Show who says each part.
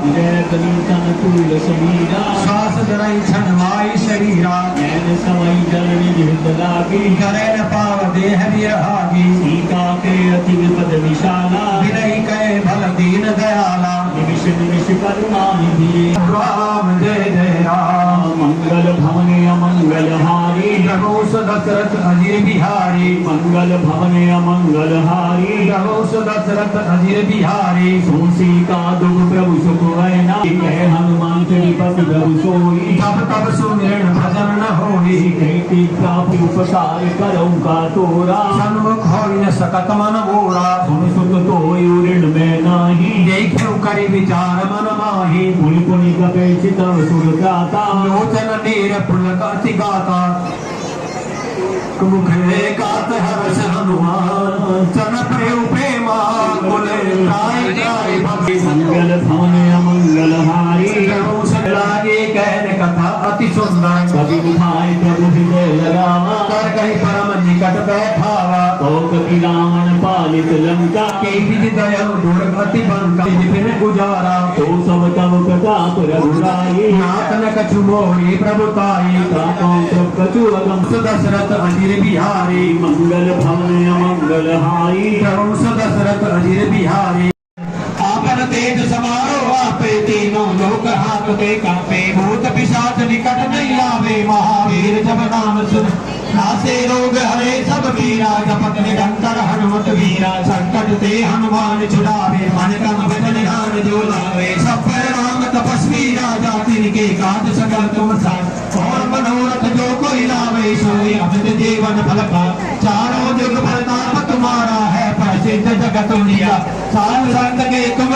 Speaker 1: जय कली तन तुल शरीरा
Speaker 2: श्वास धरई छन माई शरीरा
Speaker 1: नैन समय जननी जिहद लागी
Speaker 2: करे न पाव देह विरहागी
Speaker 1: सीता के अति विपद विशाला
Speaker 2: विनय कहे भल दीन दयाला
Speaker 1: निमिष निमिष करुणा निधि
Speaker 2: राम जय जय राम
Speaker 1: मंगल भवने अमंगल हारी
Speaker 2: प्रभु दशरथ अजीर बिहारी
Speaker 1: मंगल भवने अमंगल हारी
Speaker 2: प्रभु दशरथ अजीर बिहारी
Speaker 1: सोसी का दुख प्रभु सुख वैना कह हनुमान चढ़ीपति प्रभु सोई
Speaker 2: तब तब सुमिरन भजन न होई
Speaker 1: कहती प्राप्ति उपकार करऊं का तोरा
Speaker 2: सन्मुख होई न सकत मन मोरा
Speaker 1: सुन सुत तो ऋण में नाही
Speaker 2: देखो करि विचार मन माही
Speaker 1: पुनि पुनि कपे चितव सुर गाता
Speaker 2: लोचन नीर पुलकाति गाता मुखे गात हर्ष हनुमान चन प्रेम प्रेमा कुले त्राय त्राय भक्ति
Speaker 1: मंगल भवन अमंगल हारी
Speaker 2: प्रभु लागे कहन कथा अति सुंदर
Speaker 1: कवि उठाए प्रभु हृदय लगावा
Speaker 2: कर कहीं परम निकट बैठावा
Speaker 1: तो कपि रावण पालित लंका
Speaker 2: के विज दयाल दुर्गति बंका बिन गुजारा
Speaker 1: तो सब तब प्रताप रघुराई
Speaker 2: नाथ न कछु मोहि प्रभुताई
Speaker 1: ताको सब कछु अगम
Speaker 2: दशरथ अजीर बिहारी
Speaker 1: मंगल भवन अमंगल हारी
Speaker 2: प्रभु दशरथ अजीर बिहारी आपन तेज समारो आपे तीनों लोक हाकते कापे भूत पिशाच निकट नहीं आवे महावीर जब नाम सुन नासे रोग हरे सब वीरा जपत निरंतर हनुमत वीरा संकट ते हनुमान छुड़ावे मन क्रम वचन ध्यान जो लावे सब पर राम तपस्वी राजा तिनके काज सकल तुम साथ और मनोरथ जो कोई लावे सोई अमित जीवन फल का चारों जुग प्रताप तुम्हारा है प्रसिद्ध जगत दुनिया साध संत के तुम